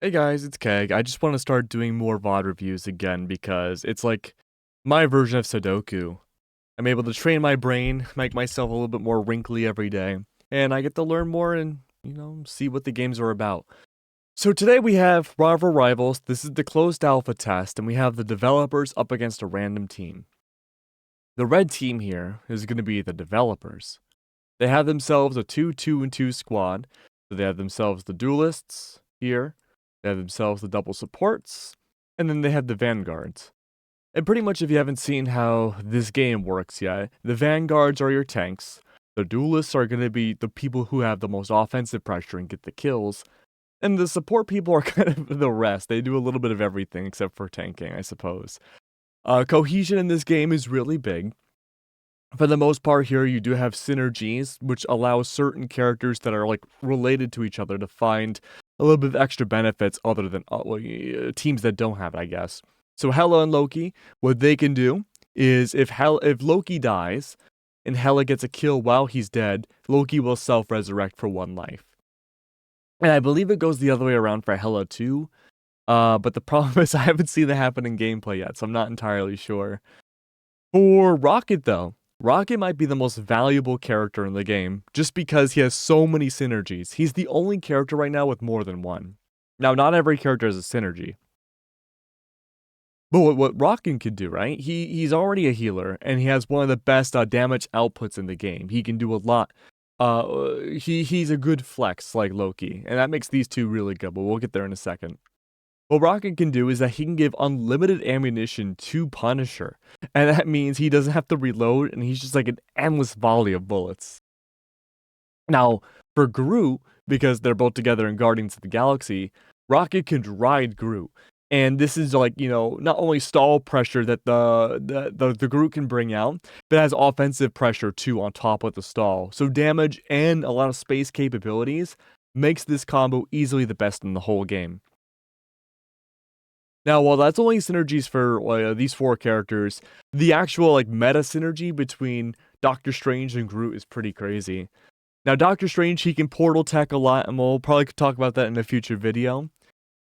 Hey guys, it's Keg. I just want to start doing more VOD reviews again because it's like my version of Sudoku. I'm able to train my brain, make myself a little bit more wrinkly every day, and I get to learn more and, see what the games are about. So today we have MarvelRivals. This is the closed alpha test, and we have the developers up against a random team. The red team here is going to be the developers. They have themselves a 2-2-2 squad. So they have themselves the duelists here. They have themselves the double supports, and then they have the vanguards. And pretty much if you haven't seen how this game works yet, the vanguards are your tanks, the duelists are going to be the people who have the most offensive pressure and get the kills, and the support people are kind of the rest. They do a little bit of everything except for tanking, I suppose. Cohesion in this game is really big. For the most part here, you do have synergies, which allow certain characters that are like related to each other to find a little bit of extra benefits other than teams that don't have it, I guess. So Hela and Loki, what they can do is if Loki dies and Hela gets a kill while he's dead, Loki will self-resurrect for 1 life. And I believe it goes the other way around for Hela too. But the problem is I haven't seen that happen in gameplay yet, so I'm not entirely sure. For Rocket though, Rocket might be the most valuable character in the game, just because he has so many synergies. He's the only character right now with more than one. Now, not every character has a synergy. But what Rocket can do, right? He's already a healer, and he has one of the best damage outputs in the game. He can do a lot. He's a good flex like Loki, and that makes these two really good, but we'll get there in a second. What Rocket can do is that he can give unlimited ammunition to Punisher, and that means he doesn't have to reload, and he's just like an endless volley of bullets. Now, for Groot, because they're both together in Guardians of the Galaxy, Rocket can ride Groot. And this is like, not only stall pressure that the Groot can bring out, but has offensive pressure too on top of the stall. So damage and a lot of space capabilities makes this combo easily the best in the whole game. Now, while that's only synergies for these 4 characters, the actual meta synergy between Doctor Strange and Groot is pretty crazy. Now, Doctor Strange, he can portal tech a lot, and we'll probably talk about that in a future video.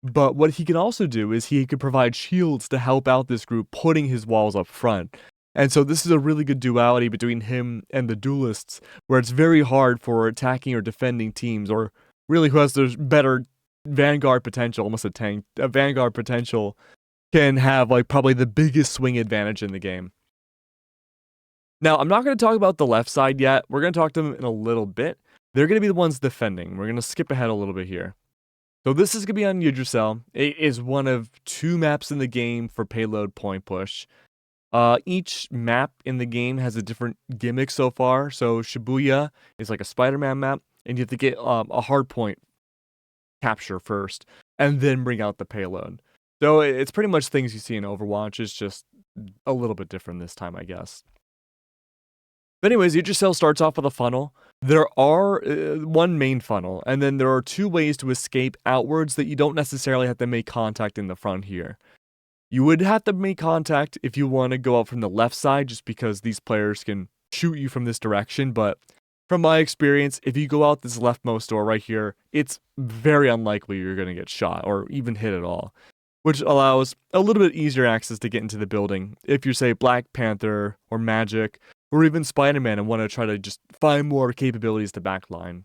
But what he can also do is he can provide shields to help out this group, putting his walls up front. And so this is a really good duality between him and the duelists, where it's very hard for attacking or defending teams, or really who has the better Vanguard potential, almost a tank. A Vanguard potential can have probably the biggest swing advantage in the game. Now, I'm not going to talk about the left side yet. We're going to talk to them in a little bit. They're going to be the ones defending. We're going to skip ahead a little bit here. So this is going to be on Yggdrasil. It is one of 2 maps in the game for payload point push. Each map in the game has a different gimmick so far. So Shibuya is like a Spider-Man map, and you have to get a hard point capture first, and then bring out the payload. So it's pretty much things you see in Overwatch. It's just a little bit different this time, I guess. But anyways, Yggdrasil starts off with a funnel. There are 1 main funnel, and then there are 2 ways to escape outwards that you don't necessarily have to make contact in the front here. You would have to make contact if you want to go out from the left side, just because these players can shoot you from this direction, but from my experience, if you go out this leftmost door right here, it's very unlikely you're going to get shot or even hit at all, which allows a little bit easier access to get into the building if you're, say, Black Panther or Magic or even Spider-Man and want to try to just find more capabilities to backline.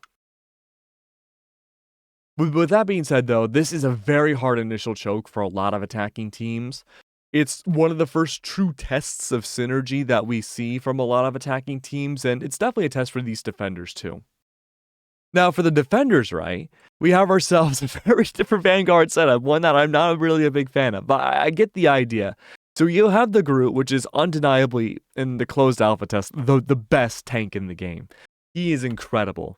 With that being said, though, this is a very hard initial choke for a lot of attacking teams. It's one of the first true tests of synergy that we see from a lot of attacking teams, and it's definitely a test for these defenders too. Now, for the defenders, right, we have ourselves a very different Vanguard setup, one that I'm not really a big fan of, but I get the idea. So you have the Groot, which is undeniably, in the closed alpha test, the best tank in the game. He is incredible.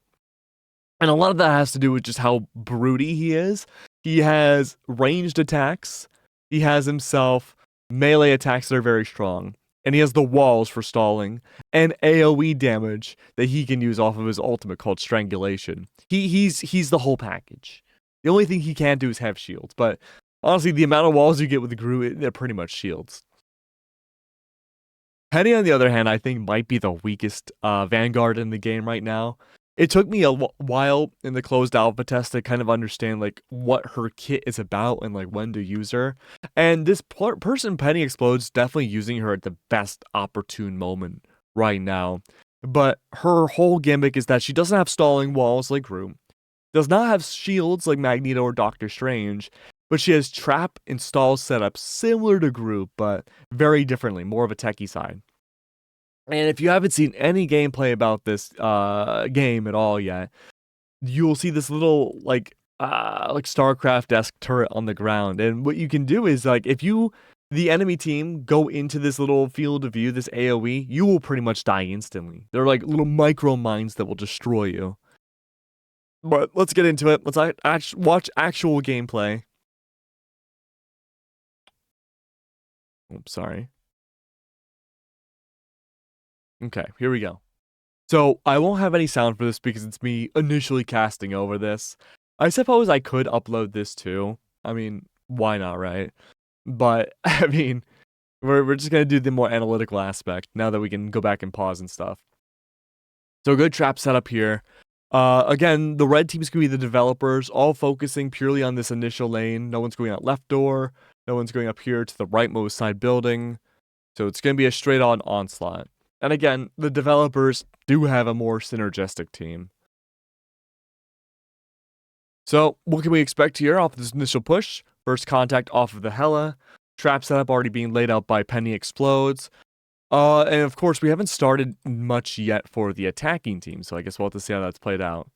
And a lot of that has to do with just how broody he is. He has ranged attacks. He has himself melee attacks that are very strong, and he has the walls for stalling and AoE damage that he can use off of his ultimate called Strangulation. He's the whole package. The only thing he can't do is have shields, but honestly, the amount of walls you get with the Groot, they're pretty much shields. Penny, on the other hand, I think might be the weakest Vanguard in the game right now. It took me a while in the closed alpha test to kind of understand like what her kit is about and like when to use her. And this person Penny Explodes definitely using her at the best opportune moment right now. But her whole gimmick is that she doesn't have stalling walls like Groot, does not have shields like Magneto or Doctor Strange, but she has trap and stall setups similar to Groot, but very differently, more of a techie side. And if you haven't seen any gameplay about this game at all yet, you'll see this little like StarCraft-esque turret on the ground. And what you can do is like if the enemy team go into this little field of view, this AoE, you will pretty much die instantly. They're like little micro mines that will destroy you. But let's get into it. Let's watch actual gameplay. Oops, sorry. Okay, here we go. So I won't have any sound for this because it's me initially casting over this. I suppose I could upload this too. I mean, why not, right? But I mean, we're just gonna do the more analytical aspect now that we can go back and pause and stuff. So good trap setup here. Again, the red team's gonna be the developers, all focusing purely on this initial lane. No one's going out left door. No one's going up here to the rightmost side building. So it's gonna be a straight-on onslaught. And again, the developers do have a more synergistic team. So, what can we expect here off this initial push? First contact off of the Hela. Trap setup already being laid out by Penny Explodes. And of course, we haven't started much yet for the attacking team, so I guess we'll have to see how that's played out.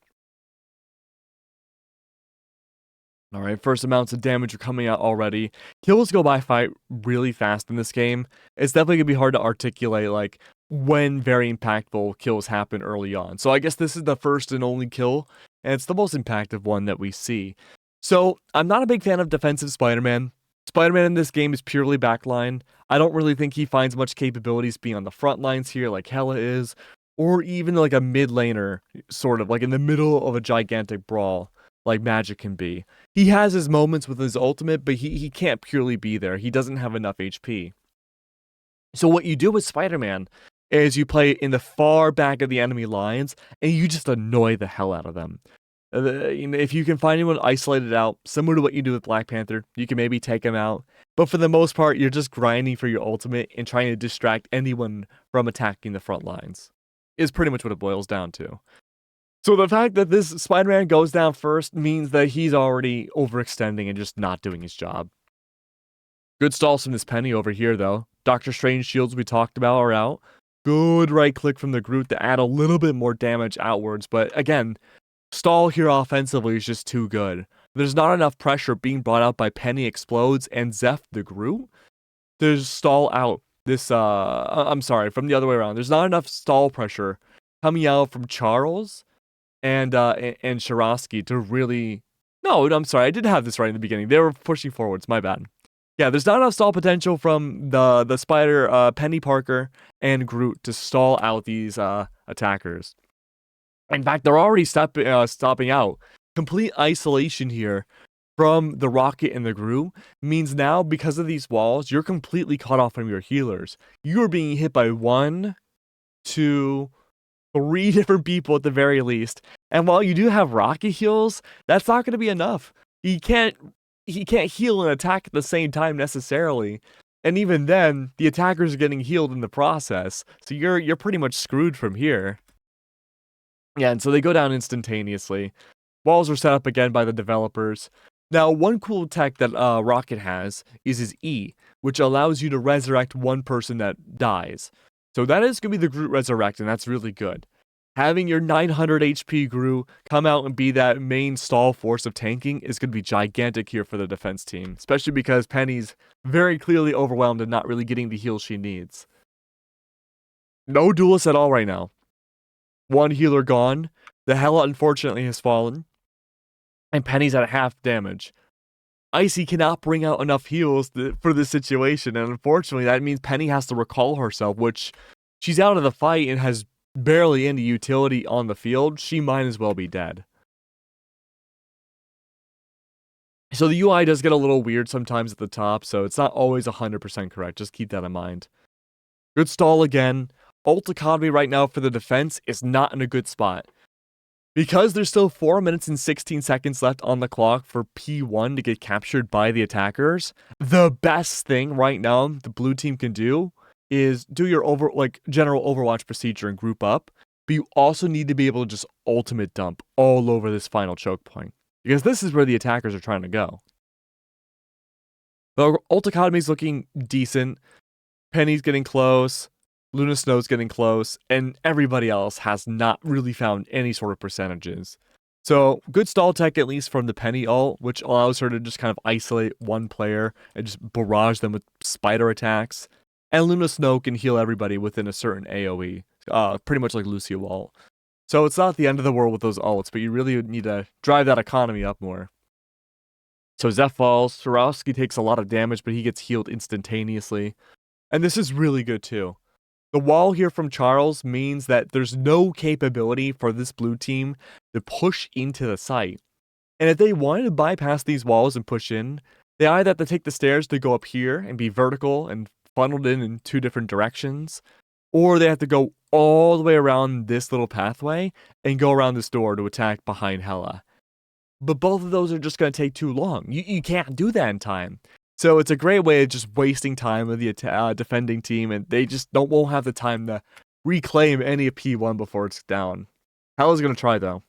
Alright, first amounts of damage are coming out already. Kills go by fight really fast in this game. It's definitely going to be hard to articulate, like, when very impactful kills happen early on. So I guess this is the first and only kill, and it's the most impactful one that we see. So, I'm not a big fan of defensive Spider-Man. Spider-Man in this game is purely backline. I don't really think he finds much capabilities being on the front lines here like Hela is, or even like a mid laner, sort of, like in the middle of a gigantic brawl, like Magic can be. He has his moments with his ultimate, but he can't purely be there. He doesn't have enough HP. So what you do with Spider-Man is you play in the far back of the enemy lines, and you just annoy the hell out of them. If you can find anyone isolated out, similar to what you do with Black Panther, you can maybe take him out. But for the most part, you're just grinding for your ultimate and trying to distract anyone from attacking the front lines. Is pretty much what it boils down to. So the fact that this Spider-Man goes down first means that he's already overextending and just not doing his job. Good stalls from this Penny over here, though. Doctor Strange shields we talked about are out. Good right click from the Groot to add a little bit more damage outwards, but again, stall here offensively is just too good. There's not enough pressure being brought out by Penny Explodes and Zeph the Groot. There's stall out this, I'm sorry, from the other way around. There's not enough stall pressure coming out from Charles and Shirosky to really... No, I'm sorry, I did have this right in the beginning. They were pushing forwards, my bad. Yeah, there's not enough stall potential from the Spider, Penny Parker and Groot to stall out these attackers. In fact, they're already stopping out. Complete isolation here from the Rocket and the Groot means now, because of these walls, you're completely cut off from your healers. You're being hit by 1, 2, 3 different people at the very least. And while you do have Rocket heals, that's not going to be enough. He can't heal and attack at the same time necessarily. And even then, the attackers are getting healed in the process. So you're pretty much screwed from here. Yeah, and so they go down instantaneously. Walls are set up again by the developers. Now, one cool tech that Rocket has is his E, which allows you to resurrect one person that dies. So that is going to be the Groot Resurrect, and that's really good. Having your 900 HP Groot come out and be that main stall force of tanking is going to be gigantic here for the defense team, especially because Penny's very clearly overwhelmed and not really getting the heal she needs. No duelists at all right now. One healer gone. The Hela unfortunately has fallen. And Penny's at half damage. Icy cannot bring out enough heals for this situation, and unfortunately that means Penny has to recall herself, which she's out of the fight and has barely any utility on the field. She might as well be dead. So the UI does get a little weird sometimes at the top, so it's not always 100% correct. Just keep that in mind. Good stall again. Ult economy right now for the defense is not in a good spot. Because there's still 4 minutes and 16 seconds left on the clock for P1 to get captured by the attackers, the best thing right now the blue team can do is do your general Overwatch procedure and group up, but you also need to be able to just ultimate dump all over this final choke point, because this is where the attackers are trying to go. The ult economy is looking decent. Penny's getting close. Luna Snow's getting close, and everybody else has not really found any sort of percentages. So, good stall tech, at least from the Penny ult, which allows her to just kind of isolate one player and just barrage them with spider attacks. And Luna Snow can heal everybody within a certain AoE, pretty much like Lucio ult. So it's not the end of the world with those ults, but you really need to drive that economy up more. So Zeph falls, Swarovski takes a lot of damage, but he gets healed instantaneously. And this is really good too. The wall here from Charles means that there's no capability for this blue team to push into the site. And if they wanted to bypass these walls and push in, they either have to take the stairs to go up here and be vertical and funneled in 2 different directions, or they have to go all the way around this little pathway and go around this door to attack behind Hela. But both of those are just going to take too long. You can't do that in time. So it's a great way of just wasting time with the defending team, and they just won't have the time to reclaim any of P1 before it's down. Hela's going to try, though.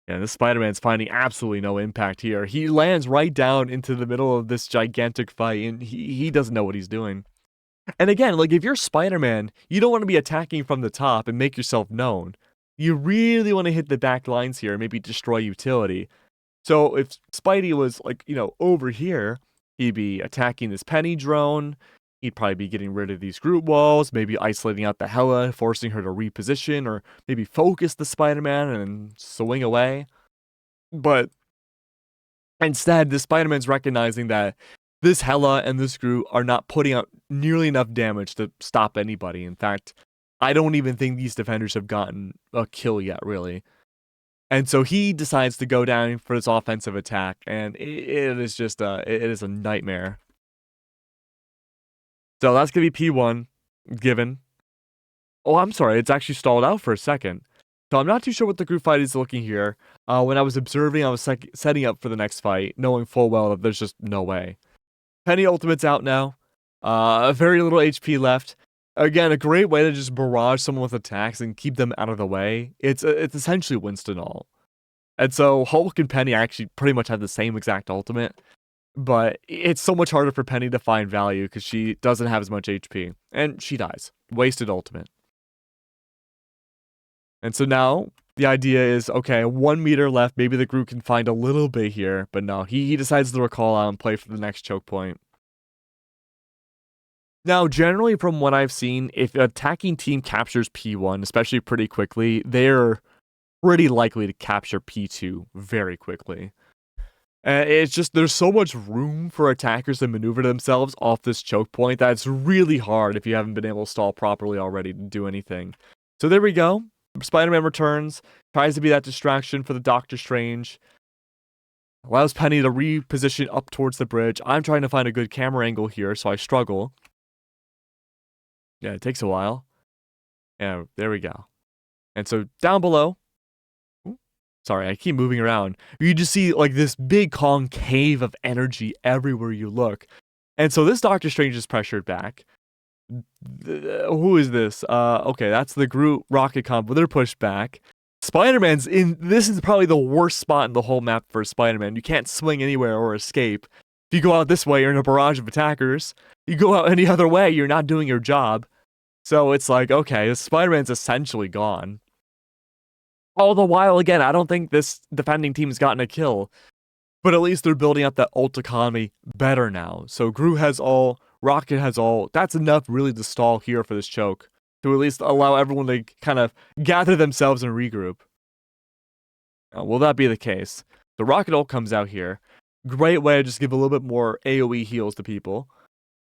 Yeah, this Spider-Man's finding absolutely no impact here. He lands right down into the middle of this gigantic fight, and he doesn't know what he's doing. And again, like, if you're Spider-Man, you don't want to be attacking from the top and make yourself known. You really want to hit the back lines here and maybe destroy utility. So if Spidey was, like, over here, he'd be attacking this Penny drone. He'd probably be getting rid of these group walls, maybe isolating out the Hela, forcing her to reposition, or maybe focus the Spider-Man and swing away. But instead, the Spider-Man's recognizing that this Hela and this Groot are not putting out nearly enough damage to stop anybody. In fact, I don't even think these defenders have gotten a kill yet, really. And so he decides to go down for this offensive attack, and it is just it is a nightmare. So that's going to be P1 given. Oh, I'm sorry, it's actually stalled out for a second. So I'm not too sure what the group fight is looking here. When I was observing, I was setting up for the next fight, knowing full well that there's just no way. Penny ultimate's out now. Very little HP left. Again, a great way to just barrage someone with attacks and keep them out of the way. It's essentially Winston ult. And so Hulk and Penny actually pretty much have the same exact ultimate. But it's so much harder for Penny to find value because she doesn't have as much HP. And she dies. Wasted ultimate. And so now the idea is, okay, 1 meter left. Maybe the group can find a little bit here. But no, he decides to recall out and play for the next choke point. Now, generally from what I've seen, if an attacking team captures P1, especially pretty quickly, they're pretty likely to capture P2 very quickly. It's just, there's so much room for attackers to maneuver themselves off this choke point that it's really hard if you haven't been able to stall properly already to do anything. So there we go. Spider-Man returns, tries to be that distraction for the Doctor Strange. Allows Penny to reposition up towards the bridge. I'm trying to find a good camera angle here, so I struggle. Yeah, it takes a while. Yeah, there we go. And so down below, sorry, I keep moving around. You just see like this big concave of energy everywhere you look. And so this Doctor Strange is pressured back. Who is this? Okay, that's the Groot rocket combo. They're pushed back. Spider-Man's in. This is probably the worst spot in the whole map for Spider-Man. You can't swing anywhere or escape. If you go out this way, you're in a barrage of attackers. You go out any other way, you're not doing your job. So it's like, okay, Spider-Man's essentially gone. All the while, again, I don't think this defending team has gotten a kill. But at least they're building up that ult economy better now. So Groot has all, Rocket has all. That's enough really to stall here for this choke. To at least allow everyone to kind of gather themselves and regroup. Now, will that be the case? The Rocket ult comes out here. Great way to just give a little bit more AoE heals to people.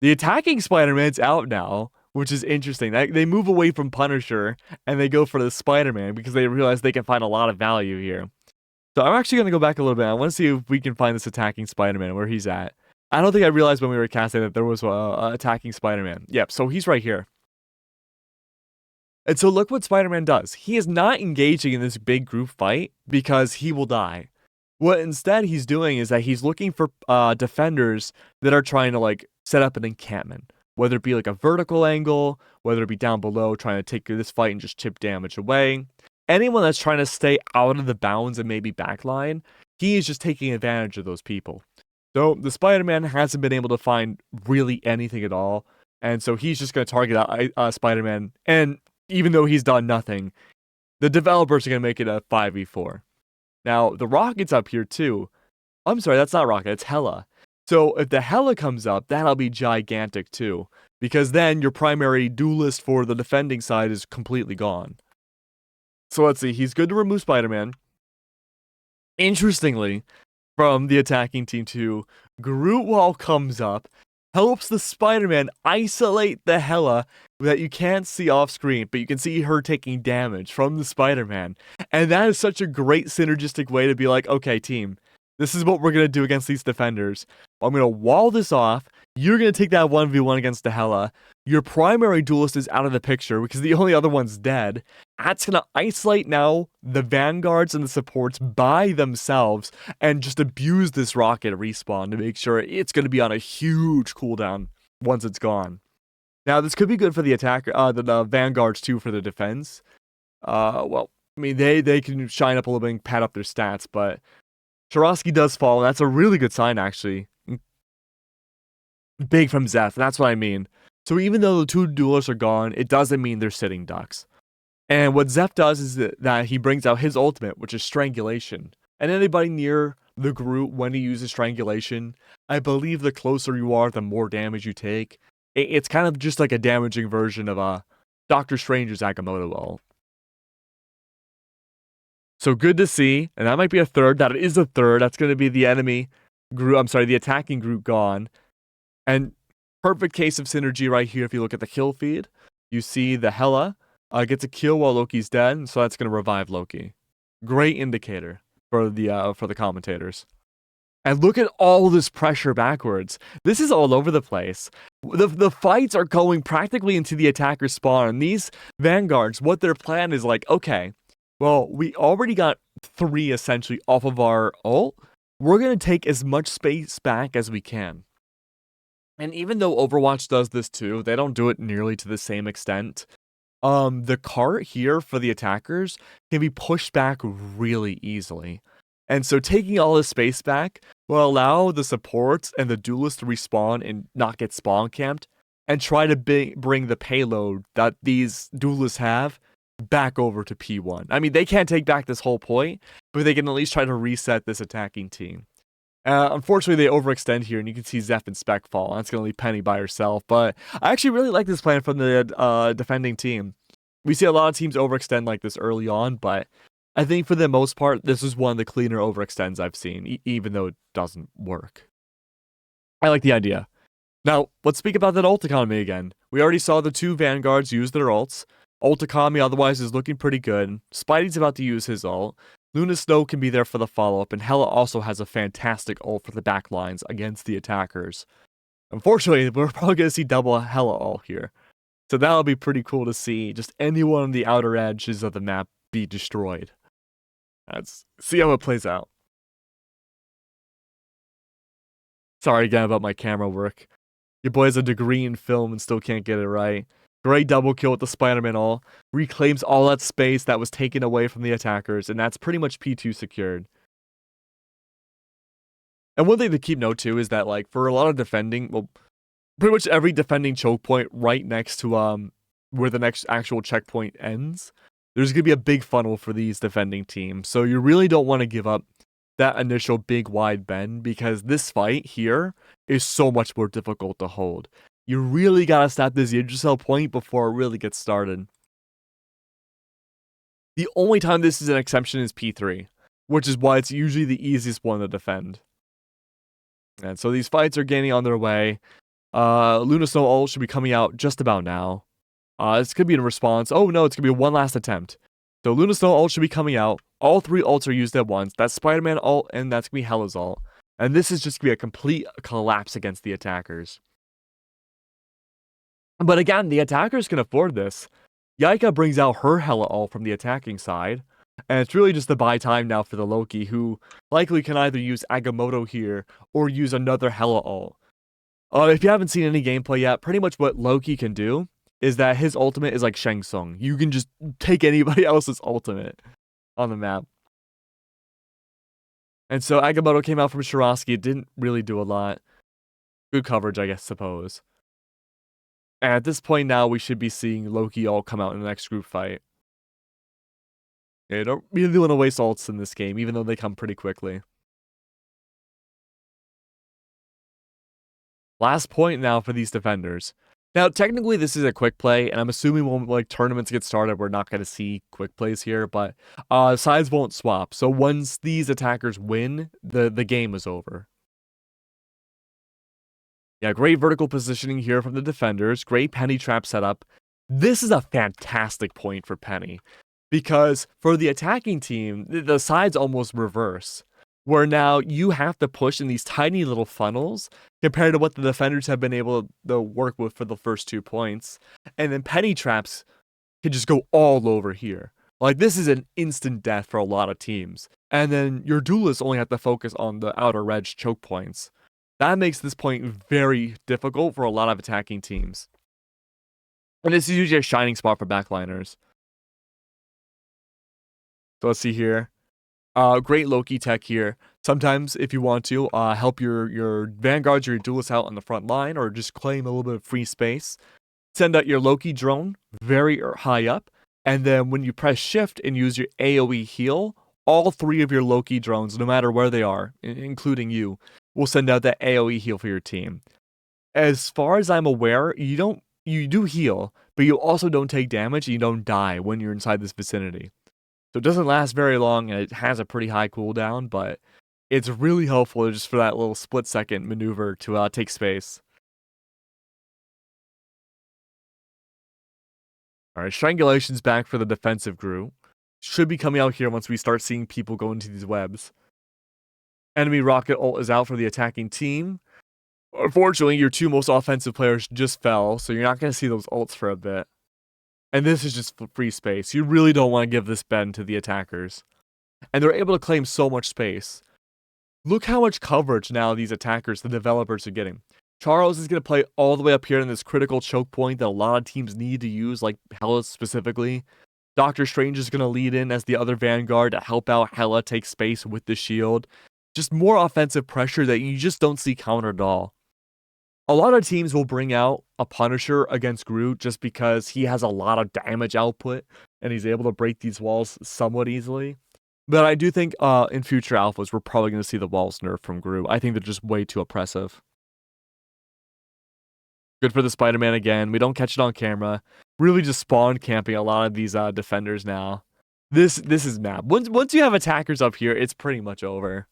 The attacking Spider-Man's out now, which is interesting. They move away from Punisher, and they go for the Spider-Man because they realize they can find a lot of value here. So I'm actually going to go back a little bit. I want to see if we can find this attacking Spider-Man, where he's at. I don't think I realized when we were casting that there was a attacking Spider-Man. Yep, so he's right here. And so look what Spider-Man does. He is not engaging in this big group fight because he will die. What instead he's doing is that he's looking for defenders that are trying to like set up an encampment, whether it be like a vertical angle, whether it be down below trying to take this fight and just chip damage away. Anyone that's trying to stay out of the bounds and maybe backline, he is just taking advantage of those people. So the Spider-Man hasn't been able to find really anything at all, and so he's just going to target out Spider-Man. And even though he's done nothing, the developers are going to make it a 5v4. Now, the Rocket's up here too. I'm sorry, that's not Rocket, it's Hela. So if the Hela comes up, that'll be gigantic too, because then your primary duelist for the defending side is completely gone. So let's see, he's good to remove Spider-Man. Interestingly, from the attacking team too, Groot Wall comes up, helps the Spider-Man isolate the Hela that you can't see off screen, but you can see her taking damage from the Spider-Man. And that is such a great synergistic way to be like, okay, team, this is what we're going to do against these defenders. I'm going to wall this off. You're going to take that 1v1 against the Hela. Your primary duelist is out of the picture because the only other one's dead. That's going to isolate now the vanguards and the supports by themselves and just abuse this Rocket respawn to make sure it's going to be on a huge cooldown once it's gone. Now, this could be good for the attacker, the vanguards too for the defense. Well, I mean, they can shine up a little bit and pad up their stats, but Swarovski does fall. That's a really good sign, actually. Big from Zeph, that's what I mean. So even though the two duelists are gone, it doesn't mean they're sitting ducks. And what Zeph does is that he brings out his ultimate, which is Strangulation. And anybody near the Groot, when he uses Strangulation, I believe the closer you are, the more damage you take. It's kind of just like a damaging version of Doctor Strange's Agamotto ult. So good to see, and that might be a third. That is a third. That's going to be the enemy Groot. I'm sorry, the attacking Groot gone. And perfect case of synergy right here. If you look at the kill feed, you see the Hela gets a kill while Loki's dead, so that's going to revive Loki. Great indicator for the commentators. And look at all this pressure backwards. This is all over the place. The fights are going practically into the attacker spawn. And these vanguards, what their plan is like, okay, well, we already got 3 essentially off of our ult. We're going to take as much space back as we can. And even though Overwatch does this too, they don't do it nearly to the same extent. The cart here for the attackers can be pushed back really easily. And so taking all this space back will allow the supports and the duelists to respawn and not get spawn camped and try to bring the payload that these duelists have back over to P1. I mean, they can't take back this whole point, but they can at least try to reset this attacking team. Unfortunately, they overextend here, and you can see Zeph and Spec fall. That's going to leave Penny by herself, but I actually really like this plan from the defending team. We see a lot of teams overextend like this early on, but I think for the most part, this is one of the cleaner overextends I've seen, even though it doesn't work. I like the idea. Now, let's speak about that ult economy again. We already saw the 2 vanguards use their ults. Ult economy otherwise is looking pretty good. Spidey's about to use his ult. Luna Snow can be there for the follow-up, and Hela also has a fantastic ult for the backlines against the attackers. Unfortunately, we're probably going to see double Hela ult here. So that'll be pretty cool to see just anyone on the outer edges of the map be destroyed. Let's see how it plays out. Sorry again about my camera work. Your boy has a degree in film and still can't get it right. Great double kill with the Spider-Man ult. Reclaims all that space that was taken away from the attackers, and that's pretty much P2 secured. And one thing to keep note too is that like for a lot of defending, well, pretty much every defending choke point right next to where the next actual checkpoint ends, there's going to be a big funnel for these defending teams. So you really don't want to give up that initial big wide bend because this fight here is so much more difficult to hold. You really gotta stop this Yggdrasil point before it really gets started. The only time this is an exception is P3, which is why it's usually the easiest one to defend. And so these fights are gaining on their way. Luna Snow ult should be coming out just about now. This could be in response. Oh no, it's gonna be one last attempt. So Luna Snow ult should be coming out. All 3 ults are used at once. That's Spider-Man ult, and that's gonna be Hela's ult. And this is just gonna be a complete collapse against the attackers. But again, the attackers can afford this. Yaika brings out her Hela ult from the attacking side, and it's really just to buy time now for the Loki, who likely can either use Agamotto here or use another Hela ult. If you haven't seen any gameplay yet, pretty much what Loki can do is that his ultimate is like Shang Tsung. You can just take anybody else's ultimate on the map. And so Agamotto came out from Shirosky. It didn't really do a lot. Good coverage, I guess, suppose. And at this point now, we should be seeing Loki all come out in the next group fight. Yeah, you don't really want to waste ults in this game, even though they come pretty quickly. Last point now for these defenders. Now, technically, this is a quick play, and I'm assuming when like tournaments get started, we're not going to see quick plays here, but sides won't swap. So once these attackers win, the game is over. Yeah, great vertical positioning here from the defenders. Great penny trap setup. This is a fantastic point for Penny, because for the attacking team, the sides almost reverse, where now you have to push in these tiny little funnels compared to what the defenders have been able to work with for the first 2 points. And then penny traps can just go all over here. Like, this is an instant death for a lot of teams. And then your duelists only have to focus on the outer reg choke points. That makes this point very difficult for a lot of attacking teams. And this is usually a shining spot for backliners. So let's see here. Great Loki tech here. Sometimes, if you want to, help your vanguards or your duelists out on the front line, or just claim a little bit of free space. Send out your Loki drone very high up, and then when you press shift and use your AoE heal, all 3 of your Loki drones, no matter where they are, including you, will send out that AoE heal for your team. As far as I'm aware, you do heal, but you also don't take damage and you don't die when you're inside this vicinity. So it doesn't last very long, and it has a pretty high cooldown, but it's really helpful just for that little split-second maneuver to take space. Alright, Strangulation's back for the defensive group. Should be coming out here once we start seeing people go into these webs. Enemy rocket ult is out for the attacking team. Unfortunately, your 2 most offensive players just fell, so you're not going to see those ults for a bit. And this is just free space. You really don't want to give this bend to the attackers. And they're able to claim so much space. Look how much coverage now these attackers, the developers, are getting. Charles is going to play all the way up here in this critical choke point that a lot of teams need to use, like Hela specifically. Doctor Strange is going to lead in as the other vanguard to help out Hela take space with the shield. Just more offensive pressure that you just don't see countered at all. A lot of teams will bring out a Punisher against Groot just because he has a lot of damage output and he's able to break these walls somewhat easily. But I do think in future alphas, we're probably going to see the walls nerfed from Groot. I think they're just way too oppressive. Good for the Spider-Man again. We don't catch it on camera. Really just spawn camping a lot of these defenders now. This is map. Once you have attackers up here, it's pretty much over.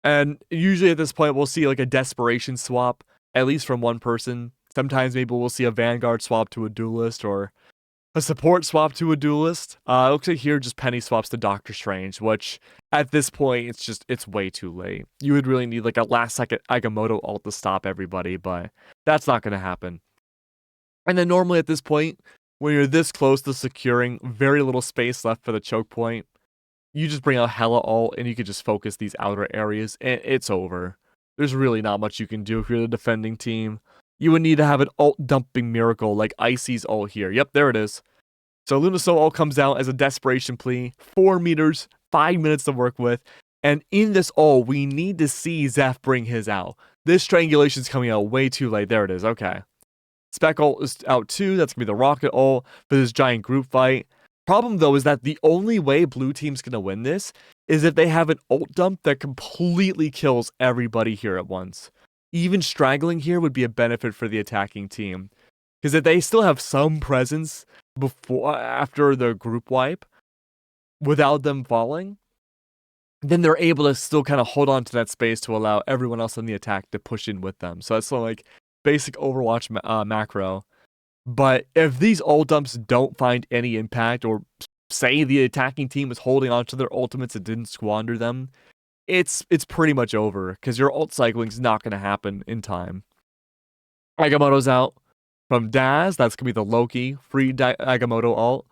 And usually at this point, we'll see like a desperation swap, at least from one person. Sometimes maybe we'll see a vanguard swap to a duelist, or a support swap to a duelist. It looks like here just Penny swaps to Doctor Strange, which at this point, it's way too late. You would really need like a last second Agamotto ult to stop everybody, but that's not going to happen. And then normally at this point, when you're this close to securing very little space left for the choke point, you just bring out Hela ult and you can just focus these outer areas and it's over. There's really not much you can do if you're the defending team. You would need to have an ult dumping miracle like Icy's ult here. Yep, there it is. So Lunaso ult comes out as a desperation plea. 4 meters, 5 minutes to work with. And in this ult, we need to see Zeph bring his out. This Strangulation's coming out way too late. There it is. Okay. Spec ult is out too. That's going to be the rocket ult for this giant group fight. Problem, though, is that the only way blue team's going to win this is if they have an ult dump that completely kills everybody here at once. Even straggling here would be a benefit for the attacking team. Because if they still have some presence after the group wipe, without them falling, then they're able to still kind of hold on to that space to allow everyone else in the attack to push in with them. So that's like basic Overwatch macro. But if these ult dumps don't find any impact, or say the attacking team is holding on to their ultimates and didn't squander them, it's pretty much over, because your ult cycling is not going to happen in time. Agamotto's out From Daz, that's going to be the Loki, free Agamotto ult.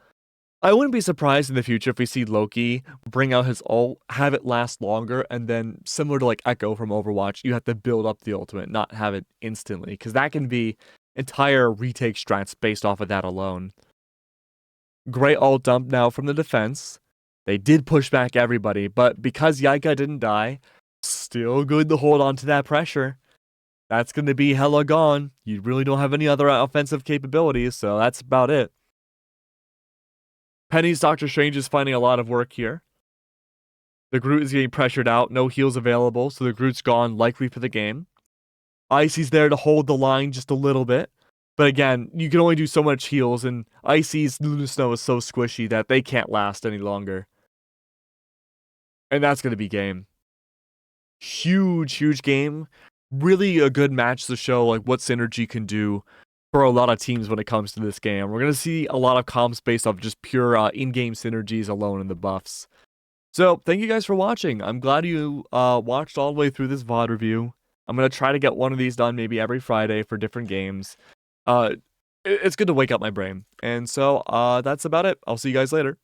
I wouldn't be surprised in the future if we see Loki bring out his ult, have it last longer, and then similar to like Echo from Overwatch, you have to build up the ultimate, not have it instantly, because that can be entire retake strats based off of that alone. Great ult dump now from the defense. They did push back everybody, but because Yaika didn't die, still good to hold on to that pressure. That's going to be Hela gone. You really don't have any other offensive capabilities, so that's about it. Penny's Doctor Strange is finding a lot of work here. The Groot is getting pressured out, no heals available, so the Groot's gone, likely for the game. Icy's there to hold the line just a little bit. But again, you can only do so much heals, and Icy's Luna Snow is so squishy that they can't last any longer. And that's going to be game. Huge game. Really a good match to show like what synergy can do for a lot of teams when it comes to this game. We're going to see a lot of comps based off just pure in-game synergies alone in the buffs. So, thank you guys for watching. I'm glad you watched all the way through this VOD review. I'm going to try to get one of these done maybe every Friday for different games. It's good to wake up my brain. And so, that's about it. I'll see you guys later.